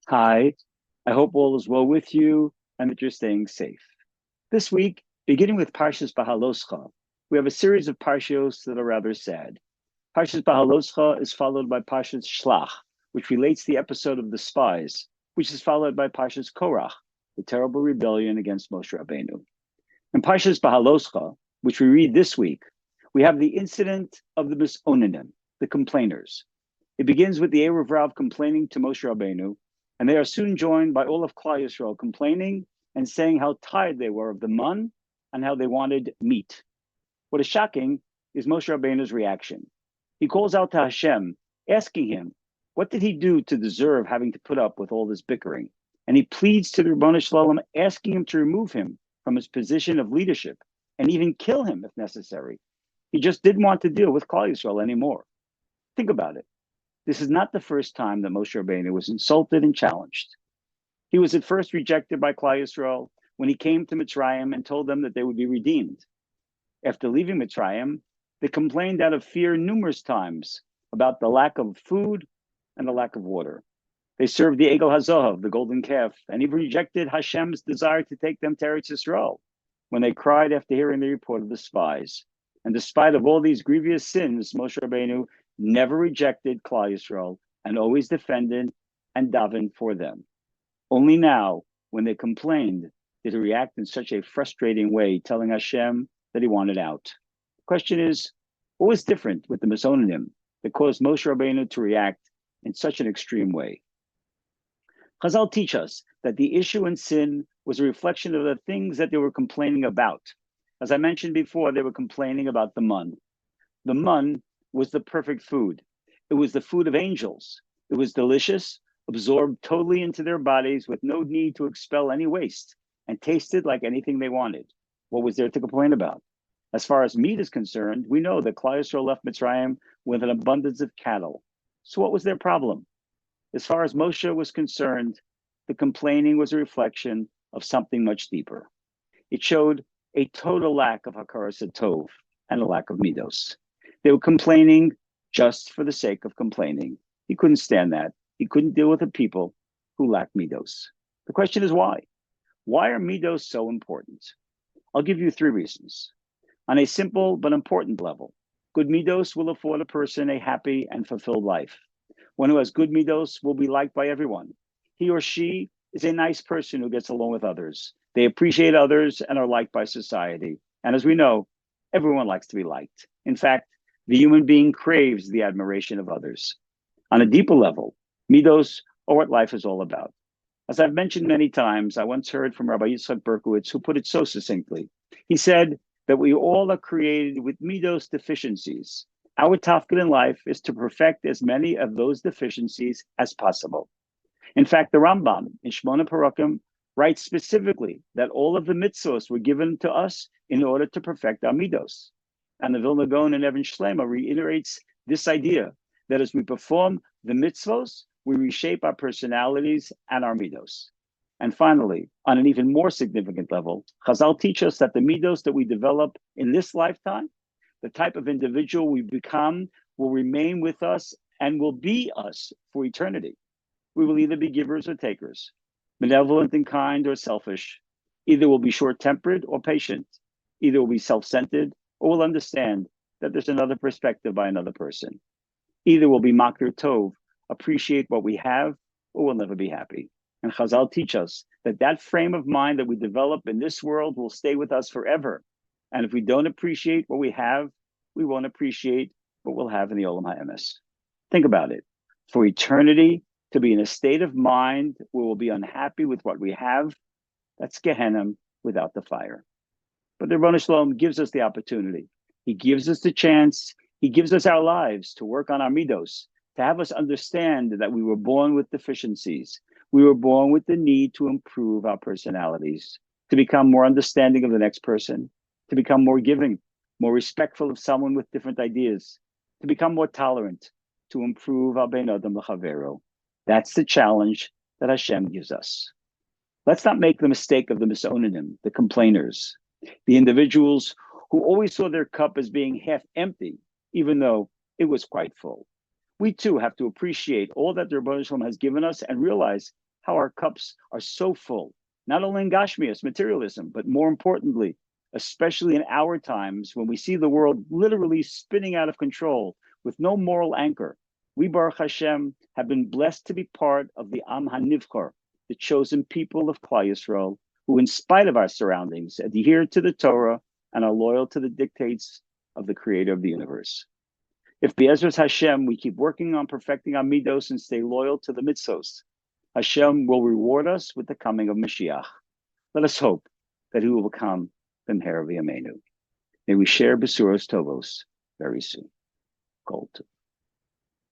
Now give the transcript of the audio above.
Hi, I hope all is well with you and that you're staying safe. This week, beginning with Parshas Bahaloscha, we have a series of parshios that are rather sad. Parshas Bahaloscha is followed by Parshas Shlach, which relates the episode of the spies, which is followed by Parshas Korach, the terrible rebellion against Moshe Rabbeinu. In Parshas Bahaloscha, which we read this week, we have the incident of the Misonanim, the complainers. It begins with the Erev Rav complaining to Moshe Rabbeinu, and they are soon joined by all of Klal Yisrael complaining and saying how tired they were of the man and how they wanted meat. What is shocking is Moshe Rabbeinu's reaction. He calls out to Hashem, asking him, what did he do to deserve having to put up with all this bickering? And he pleads to the Ribono Shel Olam, asking him to remove him from his position of leadership and even kill him if necessary. He just didn't want to deal with Klal Yisrael anymore. Think about it. This is not the first time that Moshe Rabbeinu was insulted and challenged. He was at first rejected by Klal Yisrael when he came to Mitzrayim and told them that they would be redeemed. After leaving Mitzrayim, they complained out of fear numerous times about the lack of food and the lack of water. They served the Egel HaZohav, the golden calf, and even rejected Hashem's desire to take them to Eretz Yisrael when they cried after hearing the report of the spies. And despite of all these grievous sins, Moshe Rabbeinu never rejected Klal Yisrael and always defended and davened for them. Only now, when they complained, did he react in such a frustrating way, telling Hashem that he wanted out. The question is, what was different with the Misonanim that caused Moshe Rabbeinu to react in such an extreme way? Chazal teach us that the issue in sin was a reflection of the things that they were complaining about. As I mentioned before, they were complaining about the mun. The mun was the perfect food. It was the food of angels. It was delicious, absorbed totally into their bodies with no need to expel any waste, and tasted like anything they wanted. What was there to complain about? As far as meat is concerned, we know that Klal Yisrael left Mitzrayim with an abundance of cattle. So what was their problem? As far as Moshe was concerned, the complaining was a reflection of something much deeper. It showed a total lack of hakaras hatov and a lack of midos. They were complaining just for the sake of complaining. He couldn't stand that. He couldn't deal with the people who lacked midos. The question is why? Why are midos so important? I'll give you three reasons. On a simple but important level, good midos will afford a person a happy and fulfilled life. One who has good midos will be liked by everyone. He or she is a nice person who gets along with others. They appreciate others and are liked by society. And as we know, everyone likes to be liked. In fact, the human being craves the admiration of others. On a deeper level, midos are what life is all about. As I've mentioned many times, I once heard from Rabbi Yitzchak Berkowitz, who put it so succinctly. He said that we all are created with midos deficiencies. Our tafkid in life is to perfect as many of those deficiencies as possible. In fact, the Rambam in Shmona Parakim writes specifically that all of the mitzvos were given to us in order to perfect our midos. And the Vilna Gaon in Even Shlema reiterates this idea that as we perform the mitzvos, we reshape our personalities and our midos. And finally, on an even more significant level, Chazal teach us that the midos that we develop in this lifetime, the type of individual we become, will remain with us and will be us for eternity. We will either be givers or takers, benevolent and kind or selfish. Either we'll be short-tempered or patient. Either we'll be self-centered or we'll understand that there's another perspective by another person. Either we'll be makir tov, appreciate what we have, or we'll never be happy. And Chazal teach us that that frame of mind that we develop in this world will stay with us forever. And if we don't appreciate what we have, we won't appreciate what we'll have in the Olam HaEmes. Think about it. For eternity, to be in a state of mind where we'll be unhappy with what we have, that's Gehenna without the fire. But the Ribono Shel Olam gives us the opportunity. He gives us the chance. He gives us our lives to work on our midos, to have us understand that we were born with deficiencies. We were born with the need to improve our personalities, to become more understanding of the next person, to become more giving, more respectful of someone with different ideas, to become more tolerant, to improve our ben adam l'chavero. That's the challenge that Hashem gives us. Let's not make the mistake of the misonanim, the complainers, the individuals who always saw their cup as being half empty, even though it was quite full. We too have to appreciate all that the Ribono Shel Olam has given us and realize how our cups are so full, not only in Gashmias, materialism, but more importantly, especially in our times when we see the world literally spinning out of control with no moral anchor. We, Baruch Hashem, have been blessed to be part of the Am HaNivchar, the chosen people of Klal Yisrael, who, in spite of our surroundings, adhere to the Torah and are loyal to the dictates of the Creator of the universe. If Be'ezras Hashem, we keep working on perfecting our midos and stay loyal to the mitzvos, Hashem will reward us with the coming of Mashiach. Let us hope that he will become B'mher V'yameinu. May we share Besuros Tovos very soon. Kol Tov.